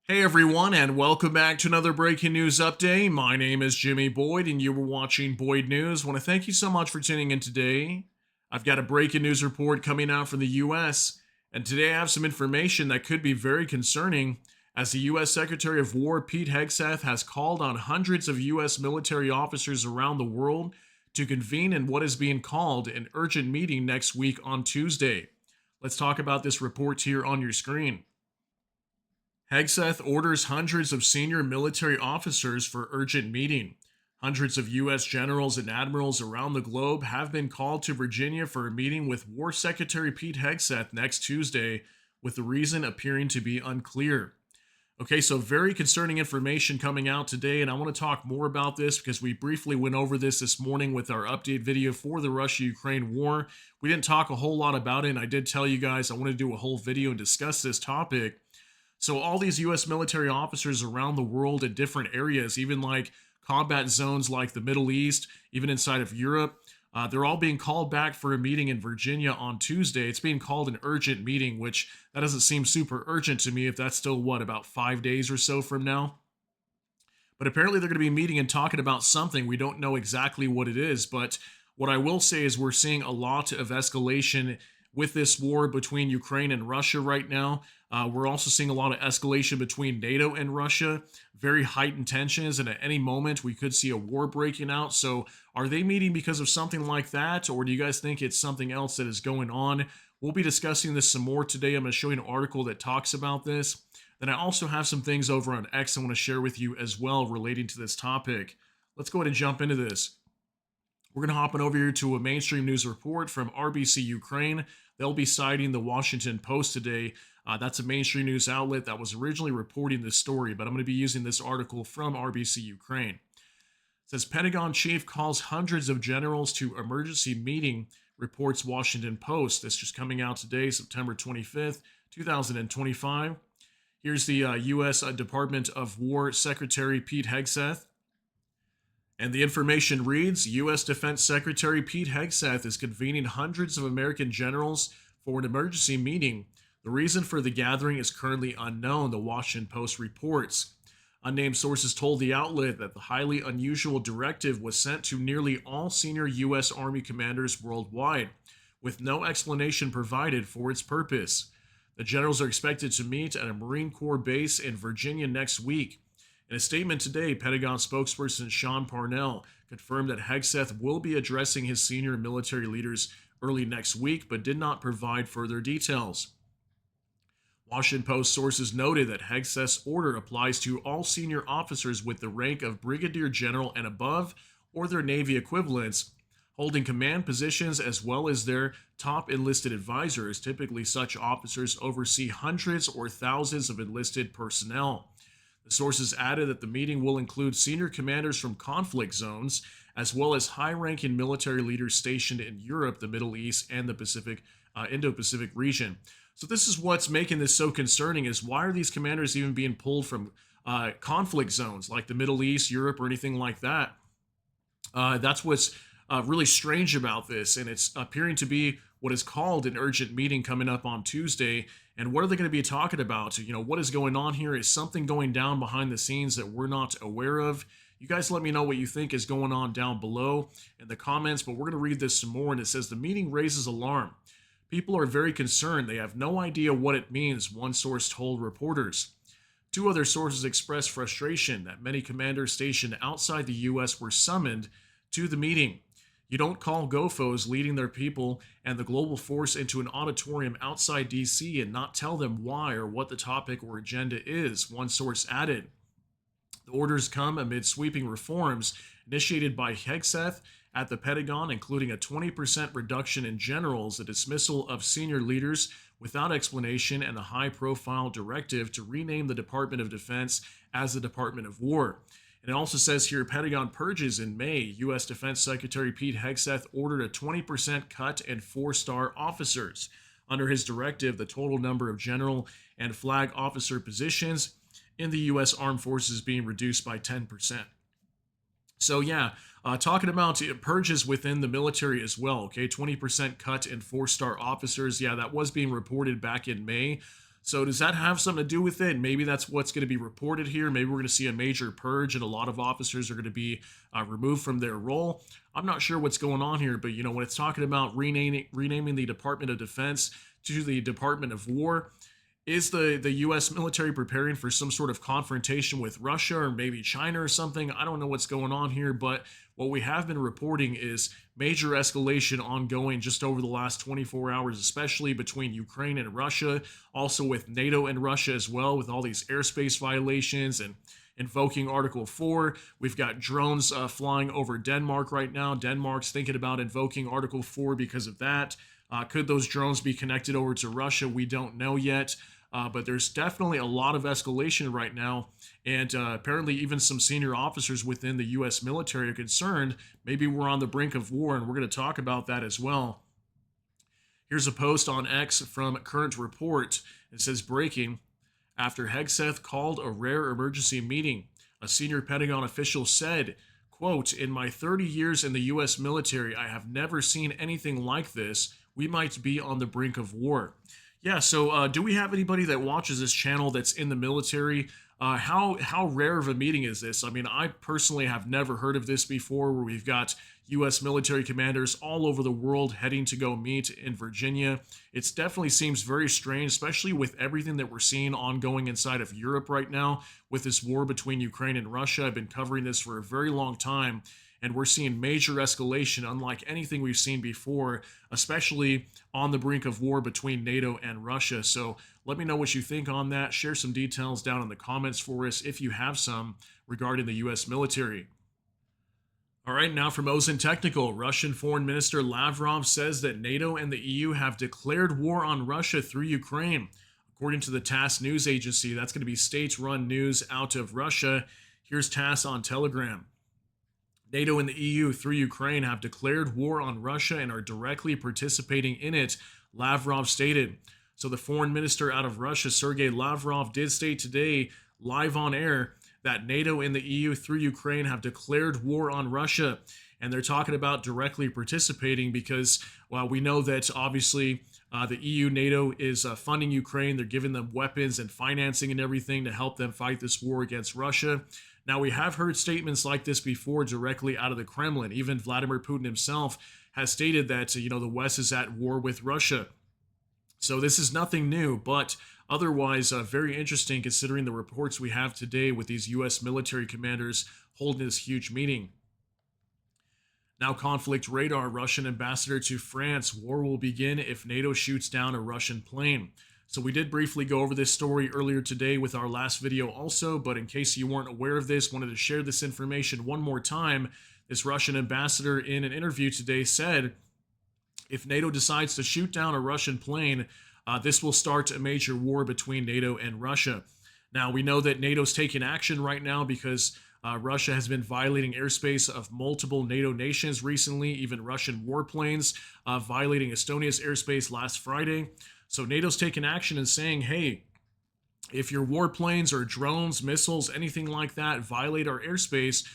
Hey everyone, and welcome back to another breaking news update. My name is Jimmy Boyd, and you were watching Boyd News. Want to thank you so much for tuning in today. I've got a breaking news report coming out from the U.S., and today I have some information that could be very concerning, as the U.S. Secretary of War Pete Hegseth has called on hundreds of U.S. military officers around the world to convene in what is being called an urgent meeting next week on Tuesday. Let's talk about this report here on your screen. Hegseth orders hundreds of senior military officers for urgent meeting. Hundreds of U.S. generals and admirals around the globe have been called to Virginia for a meeting with War Secretary Pete Hegseth next Tuesday, with the reason appearing to be unclear. Okay, so very concerning information coming out today, and I want to talk more about this because we briefly went over this morning with our update video for the Russia-Ukraine war. We didn't talk a whole lot about it, and I did tell you guys I want to do a whole video and discuss this topic. So all these U.S. military officers around the world in different areas, even like combat zones like the Middle East, even inside of Europe, they're all being called back for a meeting in Virginia on Tuesday. It's being called an urgent meeting, which that doesn't seem super urgent to me if that's still, about 5 days or so from now. But apparently they're going to be meeting and talking about something. We don't know exactly what it is, but what I will say is we're seeing a lot of escalation with this war between Ukraine and Russia right now. We're also seeing a lot of escalation between NATO and Russia, very heightened tensions, and at any moment we could see a war breaking out. So, are they meeting because of something like that, or do you guys think it's something else that is going on? We'll be discussing this some more today. I'm going to show you an article that talks about this. Then I also have some things over on X I want to share with you as well relating to this topic. Let's go ahead and jump into this. We're going to hop on over here to a mainstream news report from RBC Ukraine. They'll be citing the Washington Post today. That's a mainstream news outlet that was originally reporting this story, but I'm going to be using this article from RBC Ukraine. It says Pentagon chief calls hundreds of generals to emergency meeting, reports Washington Post. This just coming out today, September 25th, 2025. Here's the U.S. Department of War Secretary Pete Hegseth. And the information reads, U.S. Defense Secretary Pete Hegseth is convening hundreds of American generals for an emergency meeting. The reason for the gathering is currently unknown, the Washington Post reports. Unnamed sources told the outlet that the highly unusual directive was sent to nearly all senior U.S. Army commanders worldwide, with no explanation provided for its purpose. The generals are expected to meet at a Marine Corps base in Virginia next week. In a statement today, Pentagon spokesperson Sean Parnell confirmed that Hegseth will be addressing his senior military leaders early next week, but did not provide further details. Washington Post sources noted that Hegseth's order applies to all senior officers with the rank of brigadier general and above, or their Navy equivalents, holding command positions, as well as their top enlisted advisors. Typically, such officers oversee hundreds or thousands of enlisted personnel. The sources added that the meeting will include senior commanders from conflict zones, as well as high-ranking military leaders stationed in Europe, the Middle East, and the Indo-Pacific region. So this is what's making this so concerning: is why are these commanders even being pulled from conflict zones like the Middle East, Europe, or anything like that? That's what's really strange about this, and it's appearing to be what is called an urgent meeting coming up on Tuesday. And what are they going to be talking about? What is going on here? Is something going down behind the scenes that we're not aware of? You guys let me know what you think is going on down below in the comments, but we're going to read this some more, and it says the meeting raises alarm. People are very concerned. They have no idea what it means, one source told reporters. Two other sources expressed frustration that many commanders stationed outside the U.S. were summoned to the meeting. You don't call GOFOs leading their people and the global force into an auditorium outside D.C. and not tell them why or what the topic or agenda is, one source added. The orders come amid sweeping reforms initiated by Hegseth at the Pentagon, including a 20% reduction in generals, a dismissal of senior leaders without explanation, and a high-profile directive to rename the Department of Defense as the Department of War. And it also says here, Pentagon purges in May. U.S. Defense Secretary Pete Hegseth ordered a 20% cut in four-star officers. Under his directive, the total number of general and flag officer positions in the U.S. Armed Forces being reduced by 10%. So yeah, talking about purges within the military as well. Okay, 20% cut in four-star officers. Yeah, that was being reported back in May. So does that have something to do with it? Maybe that's what's going to be reported here. Maybe we're going to see a major purge and a lot of officers are going to be removed from their role. I'm not sure what's going on here, but when it's talking about renaming the Department of Defense to the Department of War, is the U.S. military preparing for some sort of confrontation with Russia or maybe China or something? I don't know what's going on here, but what we have been reporting is major escalation ongoing just over the last 24 hours, especially between Ukraine and Russia, also with NATO and Russia as well, with all these airspace violations and invoking Article 4. We've got drones flying over Denmark right now. Denmark's thinking about invoking Article 4 because of that. Could those drones be connected over to Russia? We don't know yet. But there's definitely a lot of escalation right now. And apparently, even some senior officers within the U.S. military are concerned. Maybe we're on the brink of war, and we're going to talk about that as well. Here's a post on X from Current Report. It says, breaking: after Hegseth called a rare emergency meeting, a senior Pentagon official said, quote, "In my 30 years in the U.S. military, I have never seen anything like this. We might be on the brink of war." Yeah, so do we have anybody that watches this channel that's in the military? How rare of a meeting is this? I mean, I personally have never heard of this before, where we've got U.S. military commanders all over the world heading to go meet in Virginia. It definitely seems very strange, especially with everything that we're seeing ongoing inside of Europe right now with this war between Ukraine and Russia. I've been covering this for a very long time, and we're seeing major escalation unlike anything we've seen before, especially on the brink of war between NATO and Russia. So let me know what you think on that. Share some details down in the comments for us if you have some regarding the U.S. military. All right, now from Ozen Technical, Russian Foreign Minister Lavrov says that NATO and the EU have declared war on Russia through Ukraine. According to the TASS news agency, that's going to be state-run news out of Russia. Here's TASS on Telegram. NATO and the EU through Ukraine have declared war on Russia and are directly participating in it, Lavrov stated. So the foreign minister out of Russia, Sergei Lavrov, did state today, live on air, that NATO and the EU through Ukraine have declared war on Russia. And they're talking about directly participating because, well, we know that obviously the EU, NATO is funding Ukraine. They're giving them weapons and financing and everything to help them fight this war against Russia. Now, we have heard statements like this before directly out of the Kremlin. Even Vladimir Putin himself has stated that, the West is at war with Russia. So this is nothing new, but otherwise very interesting considering the reports we have today with these U.S. military commanders holding this huge meeting. Now, conflict radar: Russian ambassador to France. War will begin if NATO shoots down a Russian plane. So we did briefly go over this story earlier today with our last video also, but in case you weren't aware of this, wanted to share this information one more time. This Russian ambassador in an interview today said, if NATO decides to shoot down a Russian plane, this will start a major war between NATO and Russia. Now, we know that NATO's taking action right now because Russia has been violating airspace of multiple NATO nations recently, even Russian warplanes violating Estonia's airspace last Friday. So NATO's taking action and saying, hey, if your warplanes or drones, missiles, anything like that violate our airspace,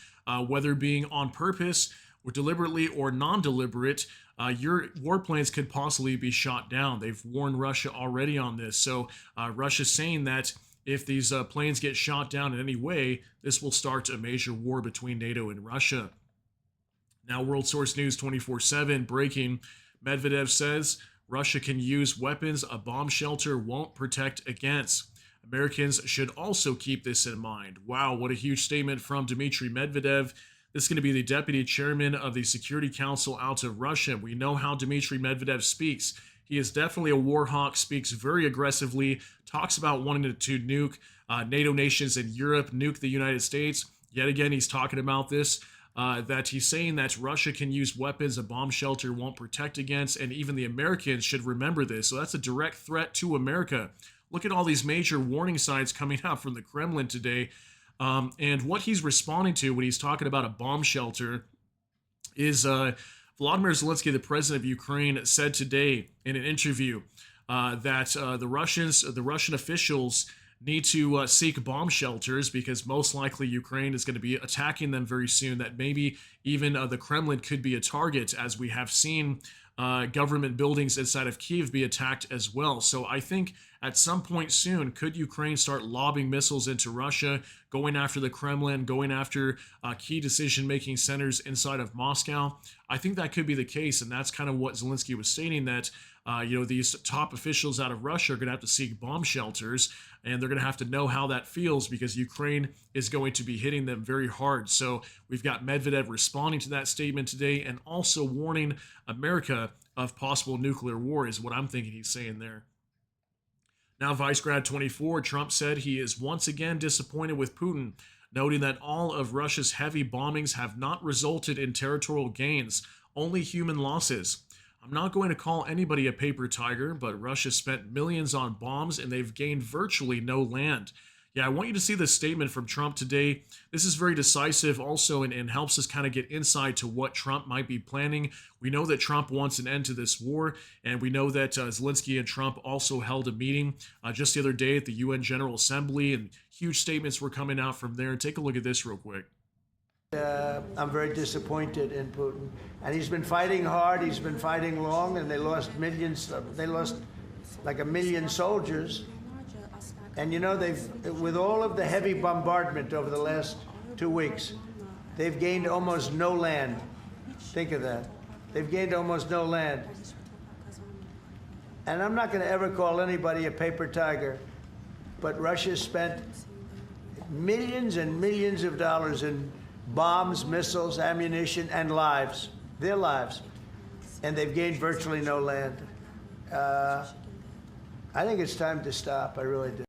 whether being on purpose or deliberately or non-deliberate, your warplanes could possibly be shot down. They've warned Russia already on this. So Russia's saying that if these planes get shot down in any way, this will start a major war between NATO and Russia. Now, World Source News 24/7 breaking: Medvedev says Russia can use weapons a bomb shelter won't protect against. Americans should also keep this in mind. Wow, what a huge statement from Dmitry Medvedev. This is going to be the deputy chairman of the Security Council out of Russia. We know how Dmitry Medvedev speaks. He is definitely a war hawk, speaks very aggressively, talks about wanting to nuke NATO nations in Europe, nuke the United States. Yet again, he's talking about this, that he's saying that Russia can use weapons a bomb shelter won't protect against, and even the Americans should remember this. So that's a direct threat to America. Look at all these major warning signs coming out from the Kremlin today. And what he's responding to when he's talking about a bomb shelter is Volodymyr Zelensky, the president of Ukraine, said today in an interview that the Russian officials need to seek bomb shelters because most likely Ukraine is going to be attacking them very soon, that maybe even the Kremlin could be a target, as we have seen government buildings inside of Kyiv be attacked as well. So I think at some point soon, could Ukraine start lobbing missiles into Russia, going after the Kremlin, going after key decision-making centers inside of Moscow? I think that could be the case, and that's kind of what Zelensky was stating, that these top officials out of Russia are going to have to seek bomb shelters, and they're going to have to know how that feels because Ukraine is going to be hitting them very hard. So we've got Medvedev responding to that statement today and also warning America of possible nuclear war is what I'm thinking he's saying there. Now, Vice Grad 24, Trump said he is once again disappointed with Putin, noting that all of Russia's heavy bombings have not resulted in territorial gains, only human losses. I'm not going to call anybody a paper tiger, but Russia spent millions on bombs and they've gained virtually no land. Yeah, I want you to see this statement from Trump today. This is very decisive also and helps us kind of get insight to what Trump might be planning. We know that Trump wants an end to this war, and we know that Zelensky and Trump also held a meeting just the other day at the UN General Assembly, and huge statements were coming out from there. Take a look at this real quick. I'm very disappointed in Putin. And he's been fighting hard, he's been fighting long, and they lost millions, they lost like 1 million soldiers. And you know, with all of the heavy bombardment over the last 2 weeks, they've gained almost no land. Think of that. They've gained almost no land. And I'm not going to ever call anybody a paper tiger, but Russia spent millions and millions of dollars in bombs, missiles, ammunition, and lives, their lives, and they've gained virtually no land. I think it's time to stop. I really do.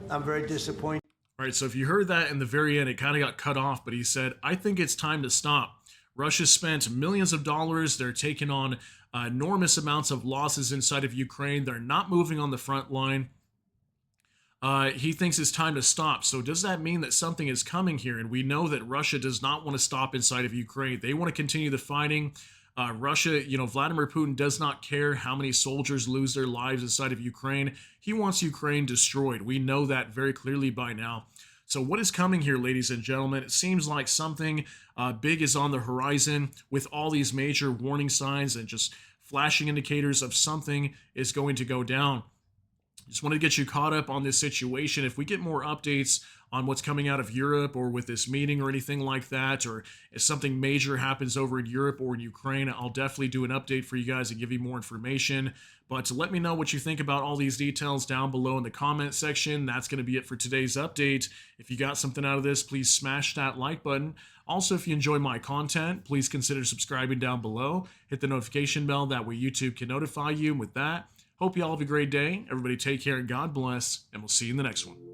I'm very disappointed. All right, so if you heard that in the very end, it kind of got cut off, but he said, I think it's time to stop. Russia spent millions of dollars. They're taking on enormous amounts of losses inside of Ukraine. They're not moving on the front line. He thinks it's time to stop. So does that mean that something is coming here? And we know that Russia does not want to stop inside of Ukraine. They want to continue the fighting. Russia, Vladimir Putin does not care how many soldiers lose their lives inside of Ukraine. He wants Ukraine destroyed. We know that very clearly by now. So what is coming here, ladies and gentlemen? It seems like something big is on the horizon with all these major warning signs and just flashing indicators of something is going to go down. Just wanted to get you caught up on this situation. If we get more updates on what's coming out of Europe or with this meeting or anything like that, or if something major happens over in Europe or in Ukraine, I'll definitely do an update for you guys and give you more information. But let me know what you think about all these details down below in the comment section. That's going to be it for today's update. If you got something out of this, please smash that like button. Also, if you enjoy my content, please consider subscribing down below. Hit the notification bell. That way YouTube can notify you. And with that, hope you all have a great day. Everybody take care and God bless, and we'll see you in the next one.